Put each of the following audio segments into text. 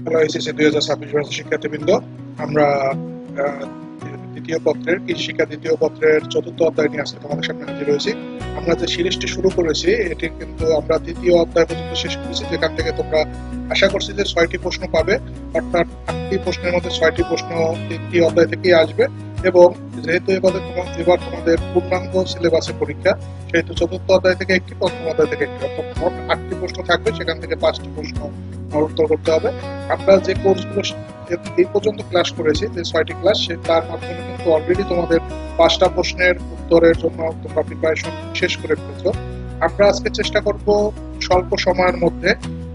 Hello HSC 2026 ব্যাচের শিক্ষার্থীবৃন্দ, আমরা দ্বিতীয় পত্রের কৃষি শিক্ষা দ্বিতীয় পত্রের চতুর্থ অধ্যায় নিয়ে আজকে তোমাদের সামনে হাজির হয়েছি। আমরা যে সিরিজটি শুরু করেছি এটি কিন্তু আমরা তৃতীয় অধ্যায় পর্যন্ত শেষ করেছি, যেখান থেকে তোমরা আশা করছি যে 6টি প্রশ্ন পাবে, অর্থাৎ 8টি প্রশ্নের মধ্যে 6টি প্রশ্ন তৃতীয় অধ্যায় থেকেই আসবে। এবং যেহেতু এবার তোমাদের পূর্ণাঙ্গ সিলেবাসের পরীক্ষা, সেহেতু চতুর্থ অধ্যায় থেকে একটি, পঞ্চম অধ্যায় থেকে একটি, অর্থাৎ মোট 8টি প্রশ্ন থাকবে, সেখান থেকে 5টি প্রশ্ন উত্তর করতে হবে। আমরা যে কোর্সগুলো এই পর্যন্ত ক্লাস করেছি, যে 6টি ক্লাস, তার মাধ্যমে কিন্তু অলরেডি তোমাদের 5টা প্রশ্নের উত্তরের জন্য তোমরা প্রিপারেশন শেষ করে ফেলেছো। আমরা আজকে চেষ্টা করব স্বল্প সময়ের মধ্যে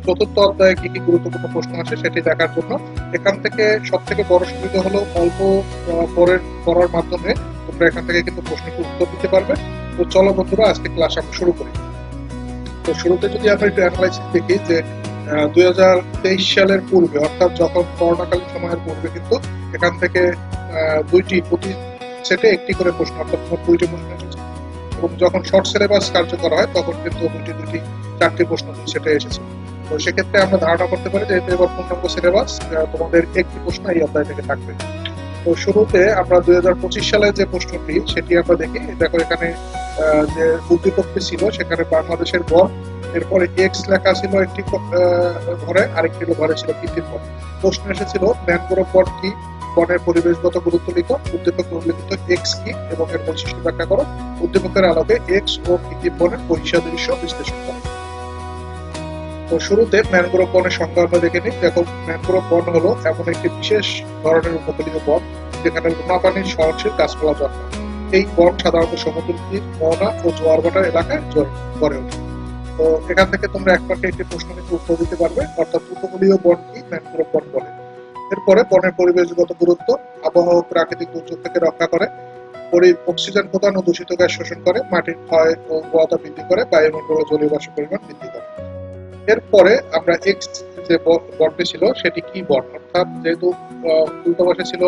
চতুর্থ অধ্যায়ে কি কি গুরুত্বপূর্ণ প্রশ্ন আছে সেটি দেখার জন্য। এখান থেকে সব থেকে বড় সুবিধা হলো অল্প পড়ার মাধ্যমে তোমরা এখান থেকে কিন্তু প্রশ্নকে উত্তর দিতে পারবে। তো চলো বন্ধুরা, আজকে ক্লাস আমরা শুরু করি। তো শুরুতে যদি আমরা একটু অ্যানালাইসিস দেখি যে 2023 সালের পূর্বে, অর্থাৎ যখন করোনাকালীন সময়ের পূর্বে, কিন্তু এখান থেকে দুইটি, প্রতি সেটে একটি করে প্রশ্ন, অর্থাৎ মোট 2টি প্রশ্ন এসেছে। এবং যখন শর্ট সিলেবাস কার্যকর হয় তখন কিন্তু দুটি 4টি প্রশ্ন সেটে এসেছে। তো সেক্ষেত্রে আমরা ধারণা করতে পারি যে এবার পূর্ণাঙ্গ সিলেবাস তোমাদের একটি প্রশ্ন এই অধ্যায় থেকে থাকবে। তো শুরুতে আমরা 2025 সালে যে প্রশ্নটি সেটি আমরা দেখি। দেখো এখানে যে উদ্দীপকটি ছিল সেখানে বাংলাদেশের গড়, এরপরে এক্স লেখা ছিল একটি ঘরে, আরেকটি ঘরে ছিল কৃত্রিম বন। প্রশ্ন এসেছিল ম্যানগ্রোভ বন কি, বনের পরিবেশগত গুরুত্ব লিখো, উদ্দীপকে উল্লেখিত এক্স কি এবং এর বৈশিষ্ট্য ব্যাখ্যা করো, উদ্দীপকের আলোকে এক্স ও কৃত্রিম বনের বৈসাদৃশ্য বিশ্লেষণ করো। তো শুরুতে ম্যানগ্রোভ বনের সংজ্ঞা আমরা দেখে নিই। দেখো, ম্যানগ্রোভ বন হলো এমন একটি বিশেষ ধরনের উপকূলীয় বন যেখানে নোনা পানির সহনশীল গাছপালা জন্মায়। এই বন সাধারণত সমুদ্র তীর, মোহনা ও জোয়ার ভাটার এলাকায় গড়ে ওঠে। তো এখান থেকে তোমরা একমাত্র একটি প্রশ্ন কিন্তু উত্তর দিতে পারবে, অর্থাৎ উপকূলীয় বন কি ম্যানগ্রোভ বন বলে। এরপরে বনের পরিবেশগত গুরুত্ব, আবহাওয়া ও প্রাকৃতিক দুর্যোগ থেকে রক্ষা করে, অক্সিজেন প্রদান ও দূষিত গ্যাস শোষণ করে, মাটির ক্ষয় ও উর্বরতা বৃদ্ধি করে, বায়ুমণ্ডলে জলীয় বাষ্পের পরিমাণ বৃদ্ধি করে। এরপরে আমরা এক্স যে বনটি ছিল সেটি কি বন, অর্থাৎ যেহেতু উল্টো পাশে ছিল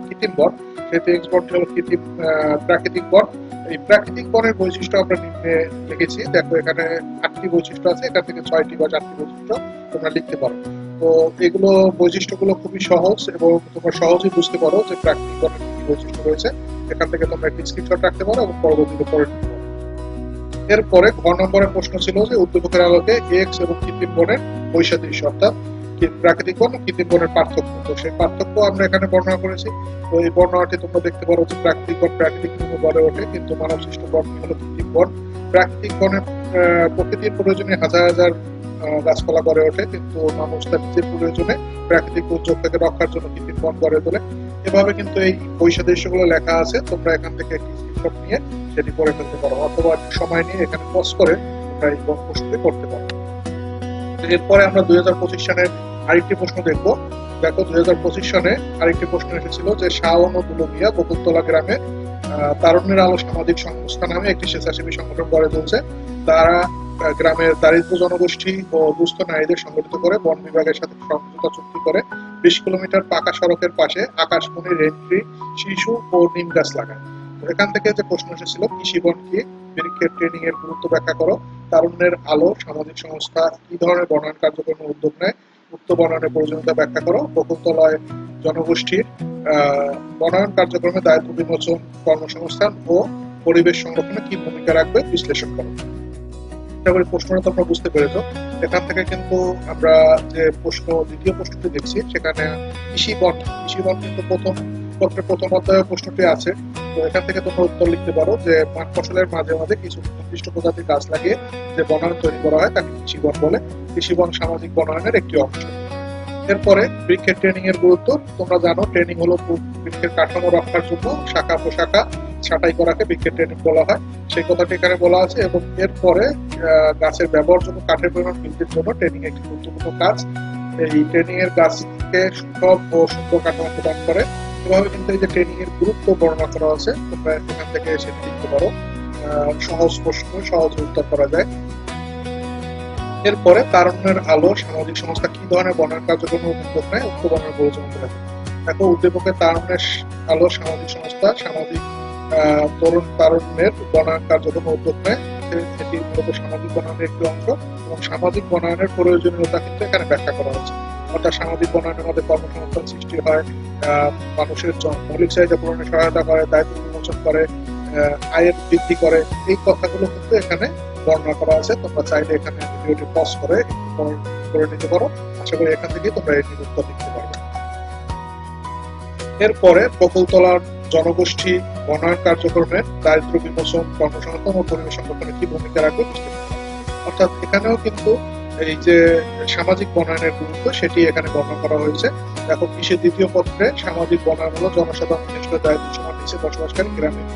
কৃত্রিম বন, সেহেতু এক্স বনটি হলো প্রাকৃতিক বন। এই প্রাকৃতিক বনের বৈশিষ্ট্য আমরা নিম্নে লিখেছি। দেখো এখানে 8টি বৈশিষ্ট্য আছে, এখান থেকে 6টি বা 4টি বৈশিষ্ট্য তোমরা লিখতে পারো। তো এগুলো বৈশিষ্ট্যগুলো খুবই সহজ এবং তোমরা সহজেই বুঝতে পারো যে প্রাকৃতিক বনের কি বৈশিষ্ট্য রয়েছে। এখান থেকে তোমরা একটি স্ক্রিনশট রাখতে পারো এবং পরবর্তীতে পড়ে নিতে পারো। এরপরে ঘ নম্বরের প্রশ্ন ছিল যে উদ্দীপকের আলোকে এক্স এবং কৃত্রিম বনের বৈসাদৃশ্য, অর্থাৎ প্রাকৃতিক বন ও কৃত্রিম বনের পার্থক্য। তো সেই পার্থক্য আমরা এখানে বর্ণনা করেছি। তো এই বর্ণনাটি তোমরা দেখতে পারো যে প্রাকৃতিক বন প্রাকৃতিক নিয়মে গড়ে ওঠে, কিন্তু মানব সৃষ্ট বন হলো কৃত্রিম বন। প্রাকৃতিক বনের প্রকৃতির প্রয়োজনে হাজার হাজার গাছপালা গড়ে ওঠে, কিন্তু মানুষ তার নিজের প্রয়োজনে প্রাকৃতিক দুর্যোগ থেকে রক্ষার জন্য কৃত্রিম বন গড়ে তোলে। এভাবে কিন্তু এই বৈসাদৃশ্যগুলো লেখা আছে। তোমরা এখান থেকে একটি স্ক্রিনশট নিয়ে সেটি করে ফেলতে পারো, অথবা সময় নিয়ে এখানে পজ করে তোমরা এই প্রশ্নটি করতে পারো। এরপরে আমরা 2025 সালের আরেকটি প্রশ্ন দেখবো। দেখো 2025 সালে আরেকটি প্রশ্ন এসেছিল যে শাওন ও দুলমিয়া বকুলতলা গ্রামে তারুণ্যের আলো সামাজিক সংস্থা নামে একটি স্বেচ্ছাসেবী সংগঠন গড়ে তুলছে। তারা গ্রামের দারিদ্র জনগোষ্ঠী ও দুস্থ নারীদের সংগঠিত করে বন বিভাগের সাথে সমঝোতা চুক্তি করে 20 কিলোমিটার পাকা সড়কের পাশে আকাশমণি, রেন্ট্রি, শিশু ও নিম গাছ লাগায়। এখান থেকে যে প্রশ্ন এসেছিল কৃষি বন কি, বৃক্ষের ট্রেনিং এর গুরুত্ব ব্যাখ্যা করো, তারুণ্যের আলো সামাজিক সংস্থা কি ধরনের বনায়ন কার্যক্রমে উদ্যোগ নেয়, উক্ত বনায়নের প্রয়োজনীয়তা ব্যাখ্যা করো, বকুলতলায় জনগোষ্ঠীর বনায়ন কার্যক্রমে দায়িত্ব বিমোচন, কর্মসংস্থান ও পরিবেশ সংরক্ষণে কি ভূমিকা রাখবে বিশ্লেষণ করো। প্রশ্নটা তোমরা বুঝতে পেরেছো। এখান থেকে কিন্তু আমরা যে দ্বিতীয় প্রশ্নটি দেখছি সেখানে কৃষি বন কিন্তু প্রথম অধ্যায়ে প্রশ্নটি আছে। তো এখান থেকে তোমরা উত্তর লিখতে পারো যে মাঠ ফসলের মাঝে মাঝে কিছু নির্দিষ্ট প্রজাতির গাছ লাগিয়ে যে বনায়ন তৈরি করা হয় তাকে কৃষি বন বলে। কৃষি বন সামাজিক বনায়নের একটি অংশ। এরপরে বৃক্ষের ট্রেনিং এর গুরুত্ব তোমরা জানো। ট্রেনিং হলো বৃক্ষের কাঠামো রক্ষার জন্য শাখা প্রশাখা ছাঁটাই করাকে বৃক্ষের ট্রেনিং বলা হয়, সেই কথাটি এখানে বলা আছে। এবং এরপরে গাছের ব্যবহারযোগ্য কাঠের পরিমাণ বৃদ্ধির জন্য ট্রেনিং একটি গুরুত্বপূর্ণ কাজ। এই ট্রেনিং এর গাছকে সব ও সুন্দর কাঠামো প্রদান করে। এভাবে কিন্তু এই যে ট্রেনিং এর গুরুত্ব বর্ণনা করা আছে, তোমরা এখান থেকে সেটি লিখতে পারো। সহজ প্রশ্ন, সহজে উত্তর করা যায়। এরপরে তারুণ্যের আলো সামাজিক সংস্থা কি ধরনের বনায়ন কার্যক্রমে উদ্যোগ নেয়, উক্ত বনায়ন প্রয়োজন করে। দেখো উদ্দীপকে তারুণ্যের আলো সামাজিক সংস্থা সামাজিক তারুণ্যের বনায়ন কার্যক্রমে উদ্যোগ নেয়। এটি মূলত সামাজিক বনায়নের একটি অংশ এবং সামাজিক বনায়নের প্রয়োজনীয়তা কিন্তু এখানে ব্যাখ্যা করা হচ্ছে। অর্থাৎ সামাজিক বনায়নের মধ্যে কর্মসংস্থান সৃষ্টি হয়, মানুষের মৌলিক চাহিদা পূরণে সহায়তা করে, দায়িত্ব বিমোচন করে, আয়ের বৃদ্ধি করে। এই কথাগুলো কিন্তু এখানে বর্ণনা করা আছে। তোমরা চাইলে এখানে ভিডিওটি পজ করে করে নিতে পারো। আশা করি এখান থেকে তোমরা এটির উত্তর দিতে পারবে। এরপরে বকুলতলার জনগোষ্ঠী বনায়ন কার্যক্রমের দারিদ্র বিমোচন, কর্মসংস্থান ও পরিবেশ সংরক্ষণে কি ভূমিকা রাখবে। অর্থাৎ এখানেও কিন্তু এই যে সামাজিক বনায়নের গুরুত্ব সেটি এখানে বর্ণনা করা হয়েছে। দেখো, কৃষির দ্বিতীয় পত্রে সামাজিক বনায়ন হলো জনসাধারণ নির্দিষ্ট দায়িত্ব সীমার নিচে বসবাসকারী গ্রামীণ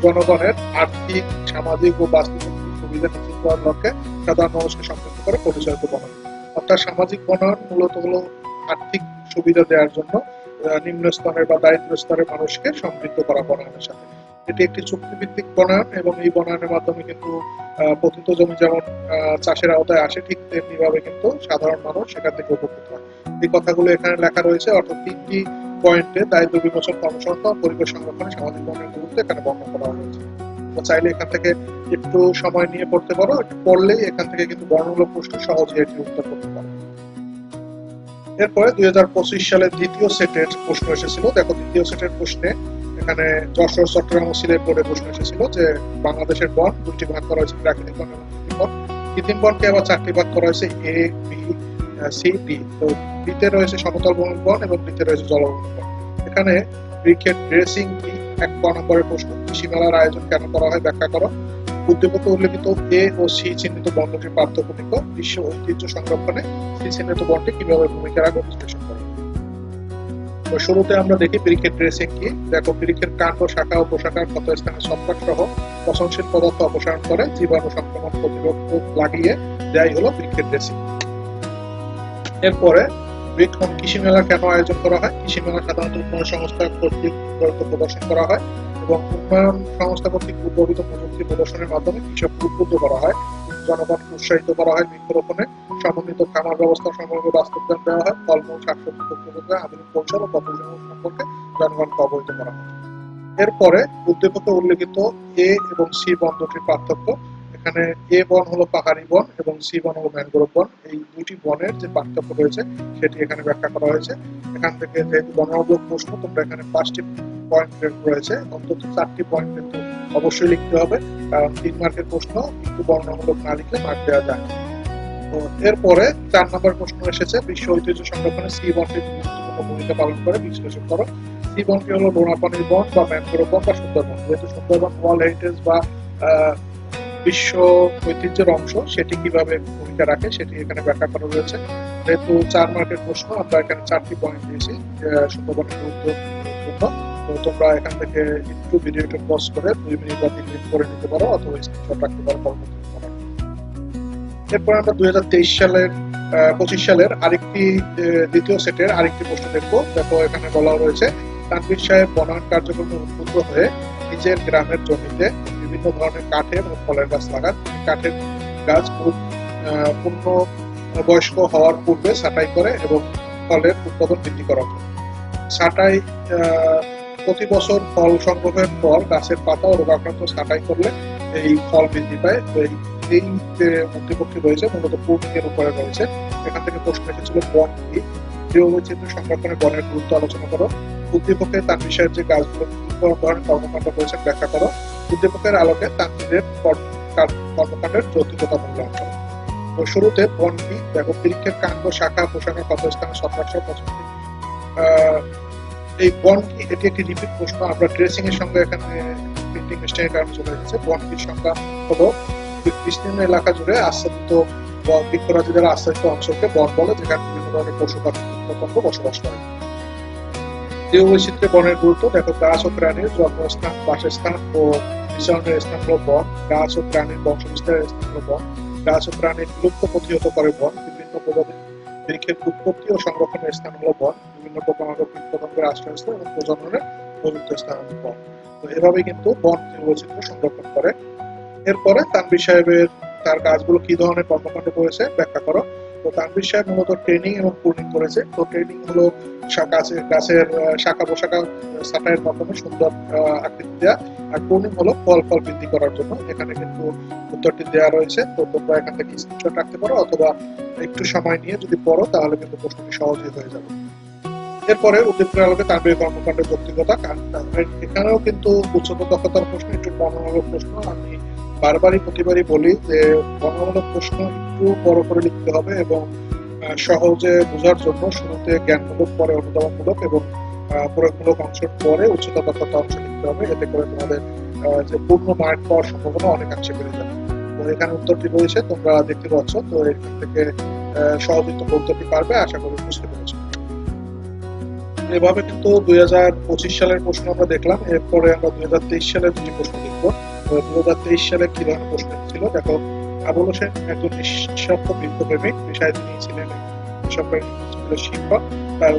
জনগণের আর্থিক, সামাজিক ও বাস্তবিক সুবিধা নিশ্চিত করার লক্ষ্যে সাধারণ মানুষকে সম্পৃক্ত করে পরিচালিত বনায়ন। অর্থাৎ সামাজিক বনায়ন মূলত হলো আর্থিক সুবিধা দেওয়ার জন্য নিম্ন স্তরের বা দারিদ্র স্তরের মানুষকে সম্পৃক্ত করা বনায়নের সাথে। এটি একটি চুক্তিভিত্তিক বনায়ন এবং এই বনায়নের মাধ্যমে কিন্তু পতিত জমি যেমন চাষের আওতায় আসে, ঠিক তেমনি ভাবে কিন্তু সাধারণ মানুষ সেখান থেকে উপকৃত হয়। এই কথাগুলো এখানে লেখা রয়েছে। অর্থাৎ 3টি পয়েন্টে দারিদ্র বিমোচন, কর্মসংস্থান, পরিবেশ সংরক্ষণে সামাজিক বনায়নের গুরুত্ব এখানে বর্ণনা করা হয়েছে। তো চাইলে এখান থেকে একটু সময় নিয়ে পড়তে পারো। একটু পড়লেই এখান থেকে কিন্তু বর্ণমূলক প্রশ্ন সহজে এটি উত্তর করতে পারো। এরপরে 2025 সালের দ্বিতীয় সেটের প্রশ্ন এসেছিল। দেখো, দ্বিতীয় সেটের প্রশ্নে এখানে যশোর, চট্টগ্রাম ও সিলেট বোর্ডে প্রশ্ন এসেছিল যে বাংলাদেশের বন দুটি ভাগ করা হয়েছে, প্রাকৃতিক বন এবং কৃত্রিম বন। কৃত্রিম বনকে আবার 4টি ভাগ করা হয়েছে, এ, বি, সি, ডি। তো বিতে রয়েছে সমতল ভূমি বন এবং ডিতে রয়েছে জলভূমি বন। এখানে ব্রিকেট ড্রেসিং কি 1 নম্বরের প্রশ্ন। কৃষি মেলার আয়োজন কেন করা হয় ব্যাখ্যা করো। উদ্দীপকে উল্লেখিত এ ও সি চিহ্নিত বন দুটির পার্থক্য লিখো। বিশ্ব ঐতিহ্য সংরক্ষণে সি চিহ্নিত বনটি কিভাবে ভূমিকা রাখবে বিশ্লেষণ করো। তো শুরুতে আমরা দেখি ব্রিকেট ড্রেসিং কি। দেখো, বৃক্ষের কাণ্ড, শাখা ও প্রশাখার ক্ষতস্থানে ছত্রাক সহ পচনশীল পদার্থ অপসারণ করে জীবাণু সংক্রমণ প্রতিরোধক লাগিয়ে দেয় হলো ব্রিকেট ড্রেসিং। এরপরে কৃষি মেলা কেন আয়োজন করা হয়। কৃষি মেলা সাধারণত উন্নয়ন সংস্থা কর্তৃক প্রদর্শন করা হয় এবং উন্নয়ন সংস্থা কর্তৃক উদ্ভাবিত প্রযুক্তি প্রদর্শনের মাধ্যমে কৃষককে উদ্বুদ্ধ করা হয়, জনগণকে উৎসাহিত করা হয় বৃক্ষরোপণে, সমন্বিত খামার ব্যবস্থা সম্পর্কে বাস্তবায়ন দেওয়া হয়, ফলমূল, শাকসবজি প্রস্তুতের আধুনিক কৌশল ও পদ্ধতি সম্পর্কে জনগণকে অবহিত করা হয়। এরপরে উদ্দীপকে উল্লেখিত এ এবং সি বন দুটির পার্থক্য। এখানে এ বন হলো পাহাড়ি বন এবং সি বন হলো ম্যানগ্রোভ বন। এই দুটি বনের যে পার্থক্য রয়েছে সেটি এখানে ব্যাখ্যা করা হয়েছে। এখান থেকে যেহেতু বর্ণনামূলক প্রশ্ন, তোমরা এখানে 5টি পয়েন্ট রয়েছে, অন্তত 4টি পয়েন্ট কিন্তু অবশ্যই লিখতে হবে, কারণ 3 মার্কের প্রশ্ন কিন্তু বর্ণনামূলক না লিখলে মার্ক দেওয়া যায়। তো এরপরে 4 নম্বর প্রশ্ন এসেছে, বিশ্ব ঐতিহ্য সংরক্ষণে সি বনটি গুরুত্বপূর্ণ ভূমিকা পালন করে বিশ্লেষণ করো। সি বনটি হলো নোনাপানির বন বা ম্যানগ্রোভ বন বা সুন্দরবন। যেহেতু সুন্দরবন ওয়ার্ল্ড হেরিটেজ বা বিশ্ব ঐতিহ্যের অংশ, সেটি কিভাবে ভূমিকা রাখে সেটি এখানে ব্যাখ্যা করা রয়েছে। যেহেতু 4 মার্কের প্রশ্ন, আমরা এখানে 4টি পয়েন্ট দিয়েছি সুন্দরবনের গুরুত্বপূর্ণ। তো তোমরা এখান থেকে একটু ভিডিওটা পজ করে 2 মিনিট বা 3 মিনিট করে নিতে পারো, অথবা স্ক্রিনশট রাখতে পারো পরবর্তী। এরপর আমরা 2025 সালের আরেকটি দ্বিতীয় সেটের আরেকটি প্রশ্ন দেখবো। দেখো, এখানে বলা রয়েছে তানভীর সাহেব বনায়ন কার্যক্রমে উদ্বুদ্ধ হয়ে নিজের গ্রামের জমিতে বিভিন্ন ধরনের কাঠের ও ফলের গাছ লাগান। কাঠের গাছ পূর্ণ বয়স্ক হওয়ার পূর্বে ছাঁটাই করে এবং ফলের উৎপাদন বৃদ্ধি করা হয়। ছাঁটাই প্রতি বছর ফল সংগ্রহের পর গাছের পাতা ও রোগাক্রান্ত ছাঁটাই করলে এই ফল বৃদ্ধি পায়। তো এই যে উদ্দীপকটি রয়েছে মূলত পূর্ণিকের উপরে রয়েছে। এখান থেকে প্রশ্ন এসেছিল বন কি, জীববৈচিত্র্য সংরক্ষণে বনের গুরুত্ব আলোচনা করো। উদ্দীপকে তানভীর সাহেব যে গাছগুলো কি ধরনের কর্মকাণ্ড করেছেন ব্যাখ্যা করো। উদ্দীপকের আলোকে তানভীরের কর্মকাণ্ডের যৌক্তিকতা মূল্যায়ন করো। তো শুরুতে বন কি। দেখো, বৃক্ষের কাণ্ড, শাখা, প্রশাখা, ক্ষতস্থানে ছত্রাক সহ পচনশীল। এই বন কি, এটি একটি রিপিট প্রশ্ন। আমরা ড্রেসিং এর সঙ্গে এখানে প্রিন্টিং মিস্টেকের কারণে চলে এসেছে। বন কির সংখ্যা হলো বিস্তীর্ণ এলাকা জুড়ে আচ্ছাদিত বৃক্ষরাজি দ্বারা আচ্ছাদিত অঞ্চলকে বন বলে, যেখানে বিভিন্ন ধরনের পশু পাখি পতঙ্গ বসবাস করে। জীববৈচিত্র্যে বনের গুরুত্ব। দেখো, গাছ ও প্রাণীর জন্মস্থান, বাসস্থান ও বিচরণের স্থান হলো বন। গাছ ও প্রাণীর বংশবিস্তারের স্থান হলো বন। গাছ ও প্রাণীর বিলুপ্ত প্রতিহত করে বন। বিভিন্ন প্রজাতির বৃক্ষের উৎপত্তি ও সংরক্ষণের স্থান হলো বন। বিভিন্ন পোকামাকড়, কীটপতঙ্গের আশ্রয়স্থল এবং প্রজননের উপযুক্ত স্থান হলো বন। তো এভাবেই কিন্তু বন জীববৈচিত্র্য সংরক্ষণ করে। এরপরে তানভীর সাহেবের তার গাছগুলো কি ধরনের কর্মকাণ্ড করেছে ব্যাখ্যা করো। তো তানভীর সাহেব মূলত ট্রেনিং এবং প্রুনিং করেছে। তো ট্রেনিং হলো গাছের শাখা পোশাখা ছাঁটাইয়ের মাধ্যমে সুন্দর আকৃতি দেওয়া, আর প্রুনিং হলো ফল বৃদ্ধি করার জন্য। এখানে কিন্তু উত্তরটি দেওয়া রয়েছে, তো তোমরা এখান থেকে স্ক্রিনশট রাখতে পারো, অথবা একটু সময় নিয়ে যদি পড়ো তাহলে কিন্তু প্রশ্নটি সহজেই হয়ে যাবে। এরপরে উদ্দীপকের আলোকে তানভীর কর্মকাণ্ডের যৌক্তিকতা, এখানেও কিন্তু উচ্চতর দক্ষতার প্রশ্ন, একটু বর্ণনামূলক প্রশ্ন। আমি প্রতিবারই বলি যে বর্ণনামূলক প্রশ্ন একটু বড় করে লিখতে হবে এবং সহজে বোঝার জন্য শুরুতে জ্ঞানমূলক, পরে অনুধাবনমূলক এবং প্রয়োগমূলক অংশের পরে উচ্চতর দক্ষতা অংশ লিখতে হবে। এতে করে তোমাদের যে পূর্ণ মার্ক পাওয়ার সম্ভাবনা অনেকাংশে বেড়ে যাবে। তো এখানে উত্তরটি রয়েছে, তোমরা দেখতে পাচ্ছ। তো এখান থেকে সহজেই তোমরা উত্তরটি পারবে, আশা করি বুঝতে পেরেছো। এভাবে কিন্তু 2025 সালের প্রশ্ন আমরা দেখলাম। এরপরে আমরা 2023 সালের দুটি প্রশ্ন দেখবো। 2023 সালে কি ধরনের প্রশ্ন ছিল দেখো। আবুল হোসেন একজন নিঃস্বার্থ বৃক্ষপ্রেমিক, পেশায় তিনি ছিলেন বেসরকারি স্কুলের শিক্ষক। তার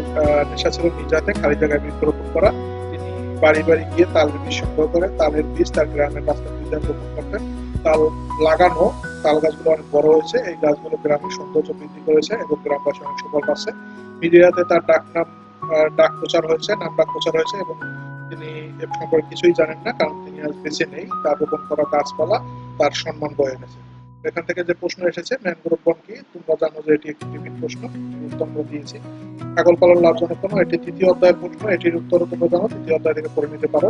নেশা ছিল নিজাতে খালি জায়গায় বৃক্ষরোপণ করা। তিনি বাড়ি গিয়ে তালের বীজ সংগ্রহ করে তালের বীজ তার গ্রামের রাস্তার দুই ধারে রোপণ করতেন। তাল লাগানো তাল গাছগুলো অনেক বড় হয়েছে, এই গাছগুলো গ্রামের সৌন্দর্য বৃদ্ধি করেছে এবং গ্রামবাসী অনেক সুফল পাচ্ছে। মিডিয়াতে তার নাম ডাক প্রচার হয়েছে এবং তিনি এ সম্পর্কে কিছুই জানেন না, কারণ তিনি আজ বেঁচে নেই। তার রোপণ করা গাছপালা তার সম্মান বয়ে এনেছে। এখান থেকে যে প্রশ্ন এসেছে, ম্যানগ্রোভ বন কি? তোমরা জানো যে এটি একটি টিপিক প্রশ্ন, উত্তর আমরা দিয়েছি। ছাগল পালন লাভজনক কেন? এটি তৃতীয় অধ্যায়ের প্রশ্ন, এটির উত্তর তোমরা জানো, তৃতীয় অধ্যায় থেকে পড়ে নিতে পারো।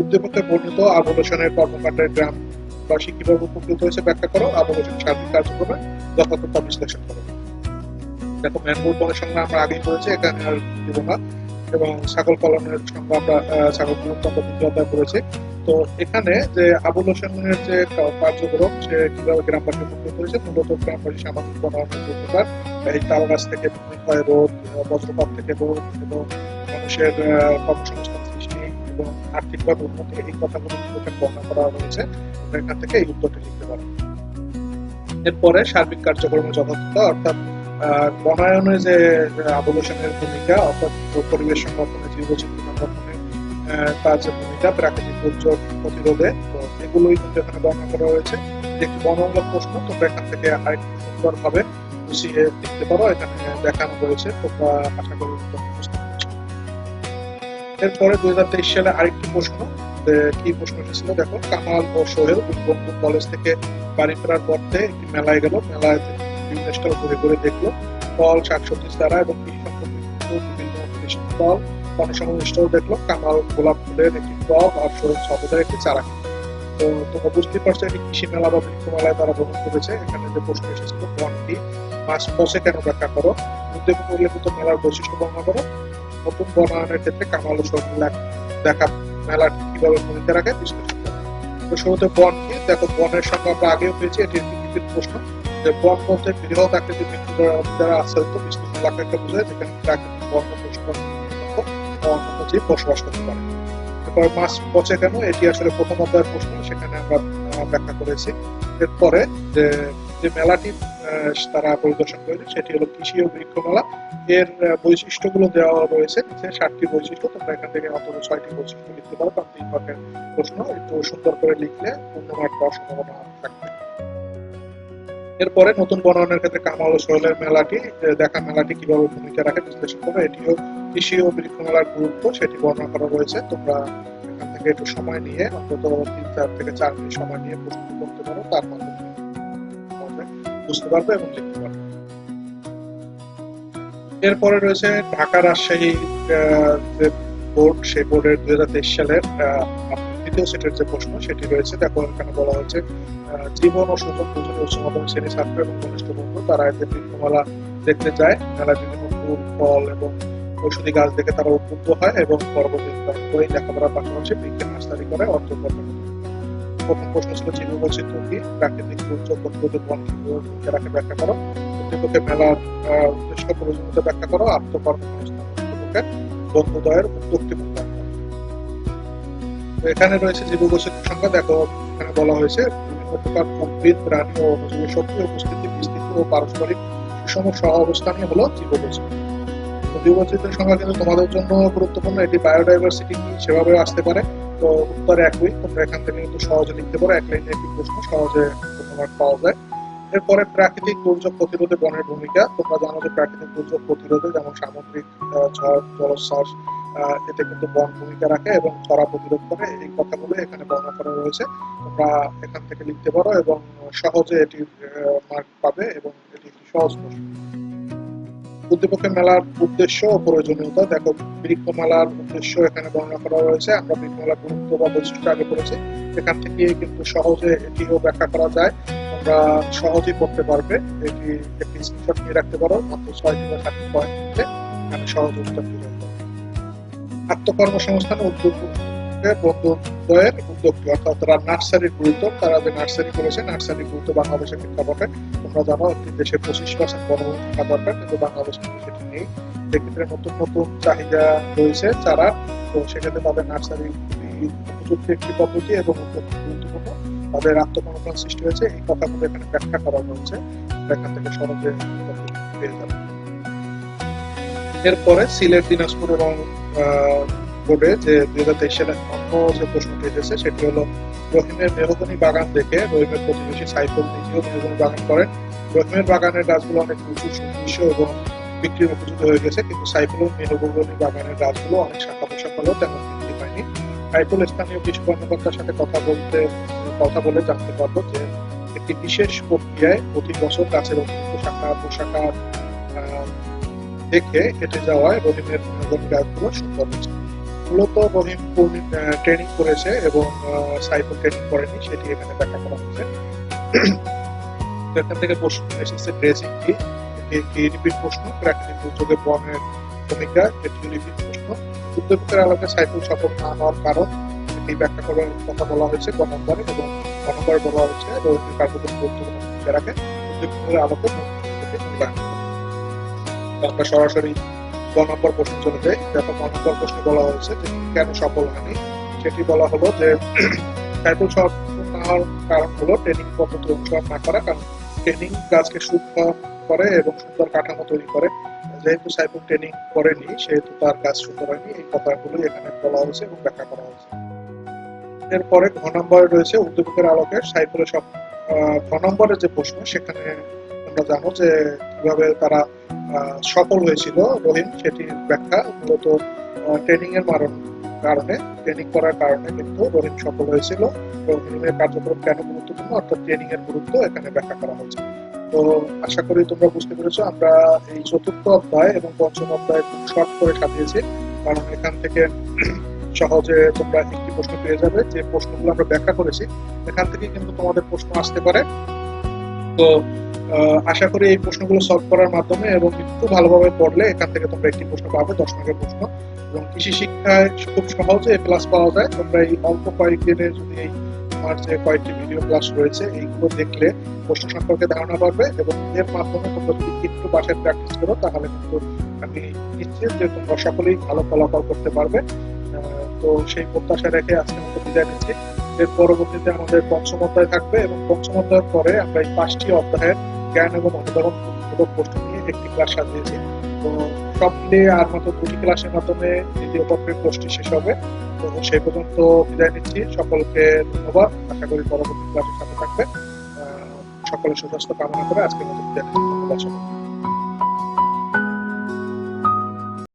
উদ্দীপকে বর্ণিত আবুল হোসেনের কর্মকাণ্ডের গ্রামবাসী কিভাবে উপকৃত হয়েছে ব্যাখ্যা করো। আবুল হোসেন সার্বিক কার্যক্রমে যথাযথতা বিশ্লেষণ করো। দেখো, ম্যানগ্রোভ বনের সঙ্গে আমরা আগেই করেছি, এখানে আর দিব না। এবং ছাগল পালনের সঙ্গে আমরা ছাগল পালন আমরা দ্বিতীয় অধ্যায় করেছি। তো এখানে যে আবুল হোসেনের যে কার্যক্রম, সে কিভাবে গ্রামবাসী উপকৃত হয়েছে, মূলত গ্রামবাসী সামাজিক বনায়নের উপকার, এই তাল গাছ থেকে ভূমিক্ষয় রোধ, বজ্রপাত থেকে রোধ এবং মানুষের কর্মসংস্থান সৃষ্টি এবং আর্থিকভাবে উন্নতি, এই কথাগুলো এখানে বর্ণনা করা হয়েছে। এখান থেকে এই উত্তরটি লিখতে পারো। এরপরে সার্বিক কার্যক্রমের যথাযথতা, অর্থাৎ বনায়নে যে আবুল হোসেনের ভূমিকা, অর্থাৎ পরিবেশ সংরক্ষণে, জীববৈচিত্র্য সংরক্ষণে তার যে ভূমিকা, প্রাকৃতিক দুর্যোগ প্রতিরোধে, তো এগুলোই কিন্তু এখানে বর্ণনা করা হয়েছে। একটি বর্ণনামূলক প্রশ্ন, তোমরা এখান থেকে আরেকটু সুন্দরভাবে গুছিয়ে লিখতে পারো, এখানে দেখানো রয়েছে। তোমরা আশা করি বুঝতে পারছো। এরপরে 2023 সালে আরেকটি প্রশ্ন, কি প্রশ্ন এসেছিল দেখো। কামাল ও সোহেল বন্ধু কলেজ থেকে বাড়ি ফেরার পথে একটি মেলায় গেল। মেলায় বিভিন্ন স্টল ঘুরে দেখলো ফল, শাকসবজি চারা এবং কৃষি সম্পর্কিত বিভিন্ন কৃষি ফল পণ্যসামগ্রী স্টল দেখলো। কামাল গোলাপ ফুলের একটি টব আর সোহেল সবুজের একটি চারা। তো তোমরা বুঝতেই পারছো এটি কৃষি মেলা বা বৃক্ষ মেলায় তারা ভ্রমণ করেছে। এখানে যে প্রশ্ন এসেছিল, বনটি মাছ পচে কেন ব্যাখ্যা করো। উদ্দীপকে উল্লেখিত মেলার বৈশিষ্ট্য বর্ণনা করো। নতুন বনায়নের ক্ষেত্রে কামাল ও সোহেল দেখা মেলাটি কিভাবে ভূমিকা রাখে বিশ্লেষণ করো। তো শুরুতে বন কি দেখো, বনের সঙ্গে আমরা আগেও পেয়েছি, এটি একটি প্রশ্ন যে বন বলতে বৃহৎ আকৃতির বৃক্ষ দ্বারা আচ্ছাদিত বিস্তীর্ণ এলাকাকে বোঝায়, যেখানে প্রাকৃতিক বন্য পশু অন্যান্য জীব বসবাস করতে পারে। এরপর মাছ পচে কেন, এটি আসলে প্রথম অধ্যায়ের প্রশ্ন, সেখানে আমরা ব্যাখ্যা করেছি। এরপরে যে মেলাটি তারা পরিদর্শন করেছে সেটি হলো কৃষি ও বৃক্ষ মেলা। এর বৈশিষ্ট্যগুলো দেওয়া রয়েছে, 7টি বৈশিষ্ট্য। তোমরা এখান থেকে অন্তত 6টি বৈশিষ্ট্য লিখতে পারো, কারণ 3 ভাগের প্রশ্ন, একটু সুন্দর করে লিখলে পূর্ণ মার্ক পাওয়ার সম্ভাবনা থাকবে। এরপরে নতুন বনায়নের ক্ষেত্রে কামাল ও সোহেলের মেলাটি কিভাবে ভূমিকা রাখে বিশ্লেষণ করো। এটিও কৃষি ও বৃক্ষ মেলার গুরুত্ব, সেটি বর্ণনা করা রয়েছে। তোমরা এখান থেকে একটু সময় নিয়ে, অন্তত 3 থেকে 4 মিনিট সময় নিয়ে প্রশ্ন করতে পারো, তার মাধ্যমে বুঝতে পারবে এবং লিখতে পারবে। এরপরে রয়েছে ঢাকা রাজশাহী যে বোর্ড, সেই বোর্ডের 2023 সালের দ্বিতীয় সেটের যে প্রশ্ন সেটি রয়েছে। দেখো, এখানে বলা হয়েছে জীবন ও সুযোগ দুজনের উচ্চ মাধ্যমিক শ্রেণীর ছাত্র এবং ঘনিষ্ঠ বন্ধু তারা এতে বৃক্ষমেলা দেখতে যায়। মেলায় বিভিন্ন ফুল, ফল এবং ঔষধি গাছ দেখে তারা উদ্বুদ্ধ হয় এবং পরবর্তী লেখাপড়ার পাশাপাশি বিজ্ঞান মাস্টারি করে অর্থ উপার্জন করে। প্রথম প্রশ্ন ছিল জীববৈচিত্র্য কি, প্রাকৃতিক দুর্যোগ প্রতিরোধে বন কিভাবে ভূমিকা রাখে ব্যাখ্যা করো। উদ্দীপকে মেলার উদ্দেশ্য প্রয়োজনীয়তা ব্যাখ্যা করো। আত্মকর্মসংস্থান উদ্দীপকে বন্ধুদ্বয়ের উদ্যোগটি মূল্যায়ন করো। এখানে রয়েছে জীববৈচিত্র্য সংখ্যা। দেখো, এখানে বলা হয়েছে বিভিন্ন প্রকার উদ্ভিদ, প্রাণী ও অণুজীবের শক্তি উপস্থিতি, বিস্তৃতি ও পারস্পরিক সুষম সহ অবস্থানই হলো জীববৈচিত্র্য। জীববৈচিত্র্যের সংখ্যা কিন্তু তোমাদের জন্য গুরুত্বপূর্ণ, এটি বায়োডাইভার্সিটি কি সেভাবে আসতে পারে। তো উত্তর একই, তোমরা এখান থেকে কিন্তু সহজে লিখতে পারো, এক লাইনে একটি প্রশ্ন, সহজে তোমার পাওয়া যায়। এরপরে প্রাকৃতিক দুর্যোগ প্রতিরোধে বনের ভূমিকা। তোমরা জানো যে প্রাকৃতিক দুর্যোগ প্রতিরোধে যেমন সামুদ্রিক ঝড়, জলোচ্ছ্বাস, এতে কিন্তু বন ভূমিকা রাখে এবং খরা প্রতিরোধ করে। এই কথাগুলো এখানে বর্ণনা করা রয়েছে। তোমরা এখান থেকে লিখতে পারো এবং সহজে এটি মার্ক পাবে এবং এটি একটি সহজ প্রশ্ন। উদ্দীপকের মেলার উদ্দেশ্য ও প্রয়োজনীয়তা। দেখো, বৃক্ষ মেলার উদ্দেশ্য এখানে বর্ণনা করা রয়েছে। আমরা বৃক্ষ মেলার গুরুত্ব বা বৈশিষ্ট্য আগে পড়েছি। এখান থেকে কিন্তু সহজে এটিও ব্যাখ্যা করা যায়। তোমরা সহজেই পড়তে পারবে। এটি একটি স্ক্রিনশট নিয়ে রাখতে পারো। মাত্র 6 থেকে 7 পয়েন্ট দিলে আমি সহজে উত্তর দিয়ে রাখবো। আত্মকর্মসংস্থান উদ্যোগের বন্ধুদ্বয়ের উদ্যোগটি, অর্থাৎ তারা নার্সারির গুরুত্ব, তারা যে নার্সারি করেছে, নার্সারির গুরুত্ব বাংলাদেশের প্রেক্ষাপটে। তোমরা জানো একটি দেশে 25% বনভূমি থাকা দরকার, কিন্তু বাংলাদেশ কিন্তু সেটি নেই। সেক্ষেত্রে নতুন নতুন চাহিদা রয়েছে চারা, তো সেক্ষেত্রে তাদের নার্সারি উপযুক্ত একটি পদ্ধতি এবং গুরুত্বপূর্ণ। তাদের আত্মকর্মসংস্থান সৃষ্টি হয়েছে, এই কথাগুলো এখানে ব্যাখ্যা করা হয়েছে। এখান থেকে সহজে পেয়ে যাবে। এরপরে সিলেট, দিনাজপুর এবং বোর্ডে যে 2023 সালে অন্য যে প্রশ্নটি এসেছে সেটি হলো, রহিমের মেহগনি বাগান দেখে রহিমের প্রতিবেশী সাইফুল নিজেও মেহগনি বাগান করেন। রহিমের বাগানের গাছগুলো অনেক উঁচু, সুদৃশ্য এবং বিক্রির উপযুক্ত হয়ে গেছে, কিন্তু সাইফুলের মেহগনি বাগানের গাছগুলো অনেক শাখা পোশাক হলেও তেমন বৃদ্ধি পায়নি। সাইফুল স্থানীয় কিছু কর্মকর্তার সাথে কথা বলে জানতে পারবো যে একটি বিশেষ প্রক্রিয়ায় প্রতি বছর গাছের অতিরিক্ত শাখা পোশাকা দেখে হেঁটে যাওয়ায় রহিমের মেহগনি গাছগুলো সুন্দর হয়েছে। মূলত রহিম ট্রেনিং করেছে এবং সাইফুল ট্রেনিং করেনি, সেটি এখানে ব্যাখ্যা করা হয়েছে। এখান থেকে প্রশ্ন এসেছে ড্রেসিং কি, এটি একটি রিপিট প্রশ্ন। প্রাকৃতিক দুর্যোগে বনের ভূমিকা, এটি রিপিট প্রশ্ন। উদ্যোগের আলোকে সাইফুল সফল না হওয়ার কারণ, এটি ব্যাখ্যা করার কথা বলা হয়েছে 9 নম্বরে, এবং 9 নম্বরে বলা হচ্ছে রহিমের কার্যক্রম গুরুত্বপূর্ণ ভূমিকা রাখে উদ্যোগের আলোকে মূল্যায়ন। আমরা সরাসরি 9 নম্বর প্রশ্ন চলে যাই। দেখো, 9 নম্বর প্রশ্নে বলা হয়েছে যে কেন সফল হয়নি। সেটি বলা হলো যে সাইফুল সফল না হওয়ার কারণ হলো ট্রেনিং পদ্ধতি অনুসরণ না করা, কারণ ট্রেনিং গাছকে সূক্ষ্ম করে এবং সুন্দর কাঠামো তৈরি করে। যেহেতু সাইফুল ট্রেনিং করেনি, সেহেতু তার গাছ সুন্দর হয়নি। এই কথাগুলোই এখানে বলা হয়েছে এবং ব্যাখ্যা করা হয়েছে। এরপরে 9 নম্বরে রয়েছে উদ্দীপকের আলোকে সাইফুলের 9 নম্বরের যে প্রশ্ন, সেখানে তোমরা জানো যে কিভাবে তারা সফল হয়েছিল রহিম, সেটির ব্যাখ্যা। মূলত ট্রেনিং এর কারণে, ট্রেনিং করার কারণে কিন্তু রহিম সফল হয়েছিল। রহিমের কার্যক্রম কেন গুরুত্বপূর্ণ, অর্থাৎ ট্রেনিং এর গুরুত্ব এখানে ব্যাখ্যা করা হয়েছে। তো আশা করি তোমরা বুঝতে পেরেছো। আমরা এই 4র্থ অধ্যায় এবং 5ম অধ্যায় খুব শর্ট করে সাজিয়েছি, কারণ এখান থেকে সহজে তোমরা একটি প্রশ্ন পেয়ে যাবে। যে প্রশ্নগুলো আমরা ব্যাখ্যা করেছি, এখান থেকে কিন্তু তোমাদের প্রশ্ন আসতে পারে। তো আশা করি এই প্রশ্নগুলো সলভ করার মাধ্যমে এবং একটু ভালোভাবে পড়লে এখান থেকে তোমরা একটি প্রশ্ন পাবে, 10 মার্কের প্রশ্ন। এবং কৃষি শিক্ষায় খুব সহজে ক্লাস পাওয়া যায়। তোমরা এই অল্প কয়েকদিনে যদি এই আমার যে কয়েকটি ভিডিও ক্লাস রয়েছে এইগুলো দেখলে প্রশ্ন সম্পর্কে ধারণা পাবে, এবং এর মাধ্যমে তোমরা যদি একটু বাসায় প্র্যাকটিস করো, তাহলে কিন্তু আমি নিশ্চিত যে তোমরা সকলেই ভালো ফলাফল করতে পারবে। তো সেই প্রত্যাশা রেখে আজকের মতো বিদায় নিচ্ছি। এর পরবর্তীতে আমাদের 5ম অধ্যায় থাকবে, এবং 5ম অধ্যায়ের পরে আমরা এই 5টি অধ্যায়ের জ্ঞান এবং অনুধাবনমূলক প্রশ্ন নিয়ে একটি ক্লাস সাজিয়েছি। তো সব মিলিয়ে আর মাত্র 2টি ক্লাসের মাধ্যমে দ্বিতীয় পত্রের কোর্সটি শেষ হবে। তো সেই পর্যন্ত বিদায় নিচ্ছি। সকলকে ধন্যবাদ। আশা করি পরবর্তী ক্লাসের সাথে থাকবে। সকলের সুস্বাস্থ্য কামনা করে আজকের মতো বিদায় নিচ্ছি। ধন্যবাদ সকলকে।